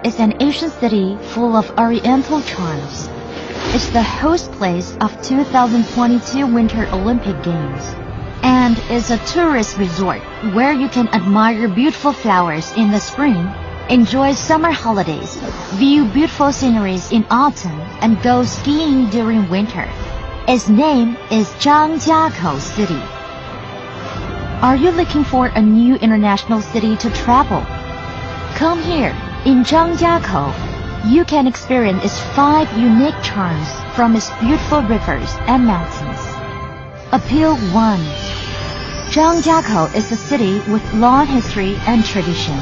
is an ancient city full of oriental charms. It's the host place of 2022 Winter Olympic Games and is a tourist resort where you can admire beautiful flowers in the spring, enjoy summer holidays, view beautiful sceneries in autumn, and go skiing during winter. Its name is Zhangjiakou City. Are you looking for a new international city to travel? Come here. In Zhangjiakou, you can experience its 5 unique charms from its beautiful rivers and mountains. Appeal 1. Zhangjiakou is a city with long history and tradition.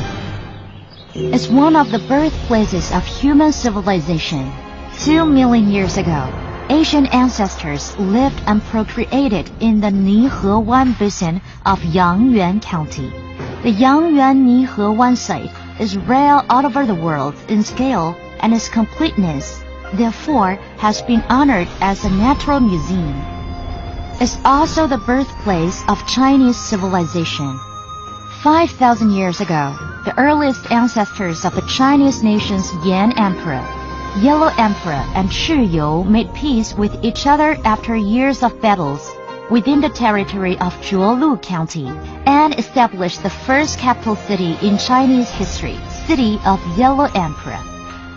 It's one of the birthplaces of human civilization. 2 million years ago, Asian ancestors lived and procreated in the Nihewan basin of Yangyuan County. The Yangyuan Nihewan site is rare all over the world in scale, and its completeness, therefore, has been honored as a natural museum. It's also the birthplace of Chinese civilization. 5,000 years ago, the earliest ancestors of the Chinese nation's Yan Emperor, Yellow Emperor, and Shi You made peace with each other after years of battles within the territory of Zhuolu County and established the first capital city in Chinese history, City of Yellow Emperor.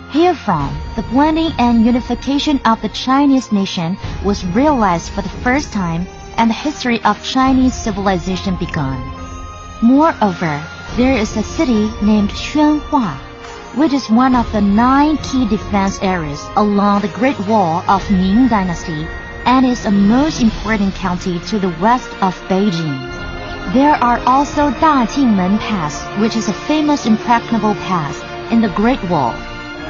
Herefrom, the blending and unification of the Chinese nation was realized for the first time and the history of Chinese civilization began. Moreover, there is a city named Xuanhua, which is one of the 9 key defense areas along the Great Wall of Ming Dynasty and is a most important county to the west of Beijing. There are also Daqingmen Pass, which is a famous impregnable pass in the Great Wall,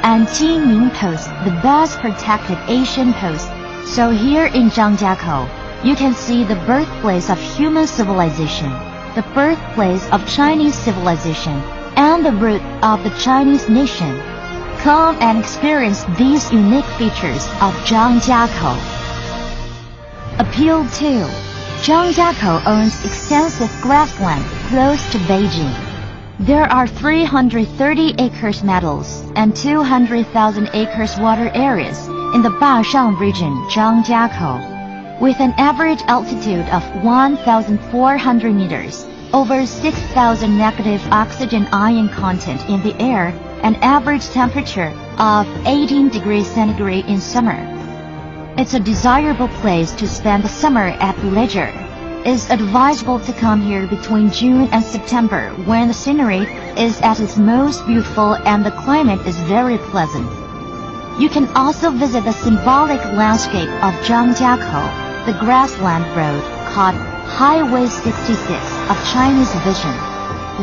and Jingming Post, the best protected Asian post. So here in Zhangjiakou, you can see the birthplace of human civilization, the birthplace of Chinese civilization, and the root of the Chinese nation. Come and experience these unique features of Zhangjiakou. Appeal 2. Zhangjiakou owns extensive grassland close to Beijing. There are 330 acres meadows and 200,000 acres water areas in the Bashang region, Zhangjiakou, with an average altitude of 1,400 meters, over 6,000 negative oxygen ion content in the air, and average temperature of 18 degrees centigrade in summer. It's a desirable place to spend the summer at leisure. It's advisable to come here between June and September when the scenery is at its most beautiful and the climate is very pleasant. You can also visit the symbolic landscape of Zhangjiakou, the grassland road called Highway 66 of Chinese Vision.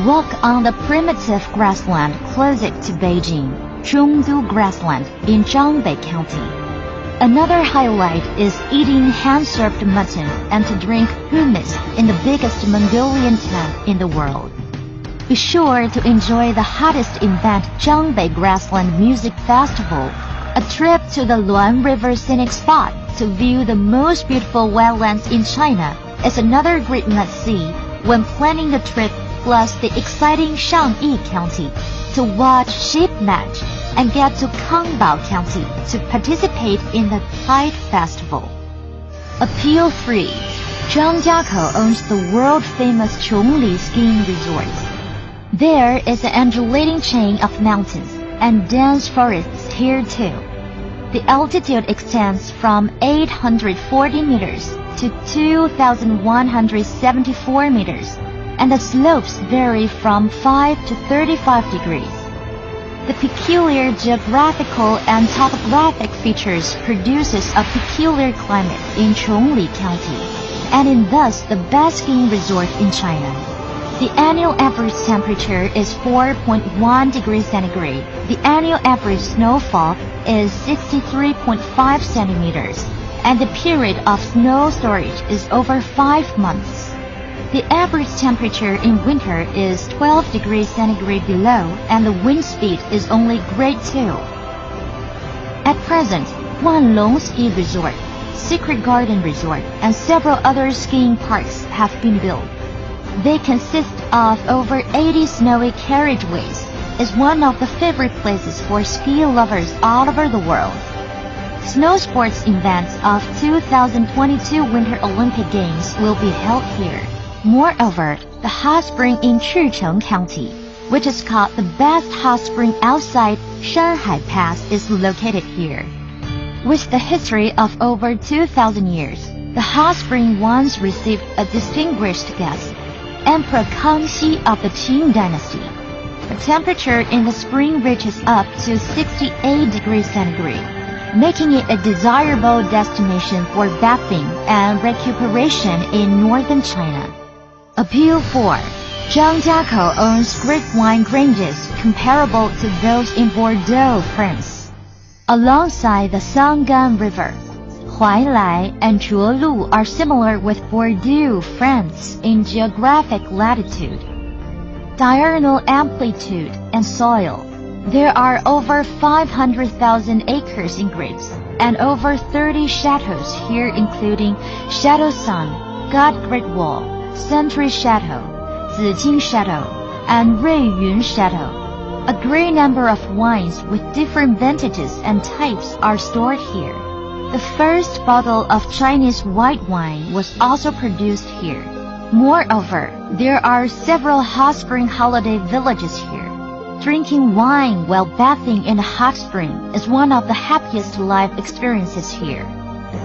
Walk on the primitive grassland closest to Beijing, Zhongdu Grassland in Zhangbei County. Another highlight is eating hand-served mutton and to drink hummus in the biggest Mongolian tent in the world. Be sure to enjoy the hottest event, Zhangbei Grassland Music Festival, a trip to the Luan River scenic spot to view the most beautiful wetlands in China is another great must-see when planning the trip, plus the exciting Shangyi County to watch sheep match and get to Kangbao County to participate in the Tide Festival. Appeal 3. Zhangjiakou owns the world-famous Chongli skiing resort. There is an undulating chain of mountains and dense forests here too. The altitude extends from 840 meters to 2,174 meters, and the slopes vary from 5 to 35 degrees. The peculiar geographical and topographic features produces a peculiar climate in Chongli County, and is thus the best skiing resort in China. The annual average temperature is 4.1 degrees centigrade. The annual average snowfall is 63.5 centimeters, and the period of snow storage is over 5 months. The average temperature in winter is 12 degrees centigrade below, and the wind speed is only grade 2. At present, Wanlong Ski Resort, Secret Garden Resort, and several other skiing parks have been built. They consist of over 80 snowy carriageways, is one of the favorite places for ski lovers all over the world. Snow sports events of 2022 Winter Olympic Games will be held here. Moreover, the hot spring in Chicheng County, which is called the best hot spring outside Shanhai Pass, is located here. With the history of over 2,000 years, the hot spring once received a distinguished guest, Emperor Kangxi of the Qing dynasty. The temperature in the spring reaches up to 68 degrees centigrade, making it a desirable destination for bathing and recuperation in northern China. Appeal 4. Zhangjiakou owns great wine ranges comparable to those in Bordeaux, France. Alongside the Sanggan River, Huailai and Zhuolu are similar with Bordeaux, France, in geographic latitude, diurnal amplitude, and soil. There are over 500,000 acres in grapes and over 30 chateaux here, including Chateau Sun, God Great Wall, Century Chateau, Ziqing Chateau, and Ruiyun Chateau. A great number of wines with different vintages and types are stored here. The first bottle of Chinese white wine was also produced here. Moreover, there are several hot spring holiday villages here. Drinking wine while bathing in a hot spring is one of the happiest life experiences here.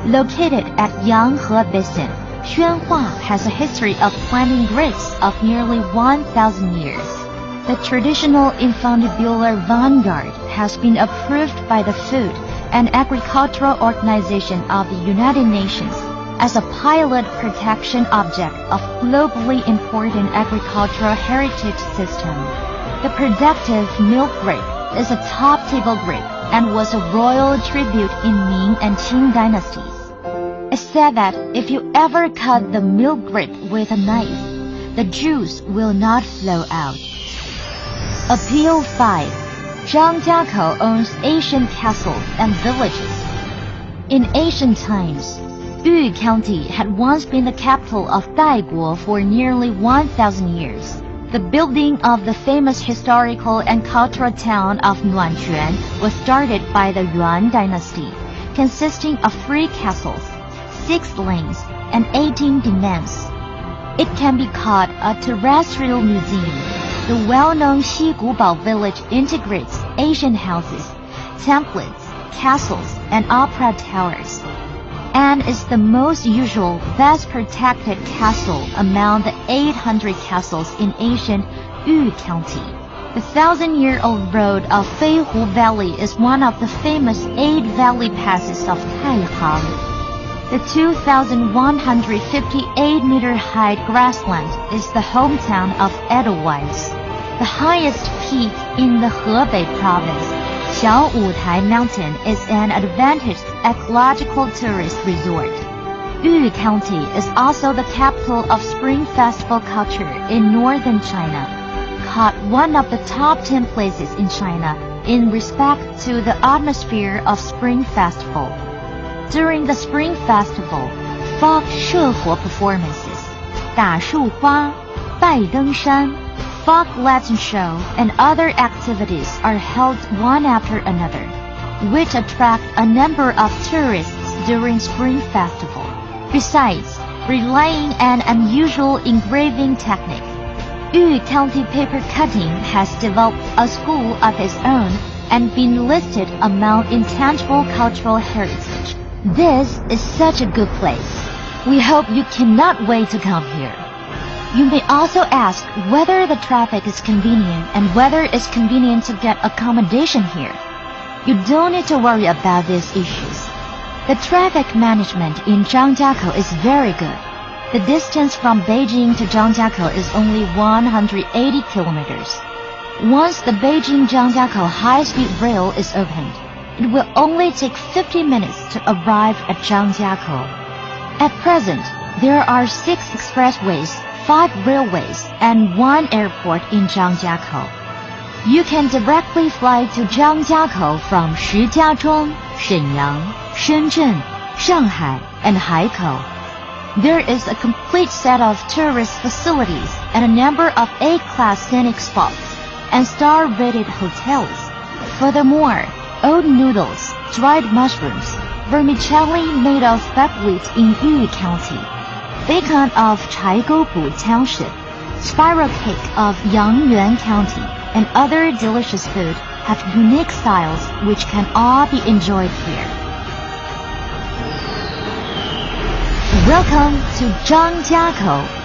Located at Yanghe Basin, Xuanhua has a history of planting grapes of nearly 1,000 years. The traditional infundibular vanguard has been approved by the Food and Agricultural Organization of the United Nations as a pilot protection object of globally important agricultural heritage system. The productive milk grape is a top table grape and was a royal tribute in Ming and Qing dynasties. It's said that if you ever cut the milk grape with a knife, the juice will not flow out. Appeal 5. Zhangjiakou owns ancient castles and villages. In ancient times, Yu County had once been the capital of Daiguo for nearly 1,000 years. The building of the famous historical and cultural town of Nuanquan was started by the Yuan dynasty, consisting of 3 castles, 6 lanes, and 18 demesnes. It can be called a terrestrial museum. The well-known Xigubao village integrates ancient houses, templates, castles, and opera towers, and is the most usual, best protected castle among the 800 castles in ancient Yu County. The 1,000-year-old road of Feihu Valley is one of the famous 8 valley passes of Taihang. The 2,158-meter-high grassland is the hometown of Edelweiss. The highest peak in the Hebei province, Xiaowutai Mountain, is an advantaged ecological tourist resort. Yu County is also the capital of Spring Festival culture in northern China, called one of the top 10 places in China in respect to the atmosphere of Spring Festival. During the Spring Festival, folk 社火 performances, 打树花, 拜登山, folk legend show, and other activities are held one after another, which attract a number of tourists during Spring Festival. Besides, relying on an unusual engraving technique, Yu County paper cutting has developed a school of its own and been listed among intangible cultural heritage. This is such a good place. We hope you cannot wait to come here. You may also ask whether the traffic is convenient and whether it's convenient to get accommodation here. You don't need to worry about these issues. The traffic management in Zhangjiakou is very good. The distance from Beijing to Zhangjiakou is only 180 kilometers. Once the Beijing-Zhangjiakou high-speed rail is opened, it will only take 50 minutes to arrive at Zhangjiakou. At present, there are 6 expressways, 5 railways, and 1 airport in Zhangjiakou. You can directly fly to Zhangjiakou from Shijiazhuang, Shenyang, Shenzhen, Shanghai, and Haikou. There is a complete set of tourist facilities and a number of A-class scenic spots, and star-rated hotels. Furthermore, oat noodles, dried mushrooms, vermicelli made of buckwheat in Yuyuan County, bacon of Zhangjiakou Township, spiral cake of Yangyuan County, and other delicious food have unique styles which can all be enjoyed here. Welcome to Zhangjiakou.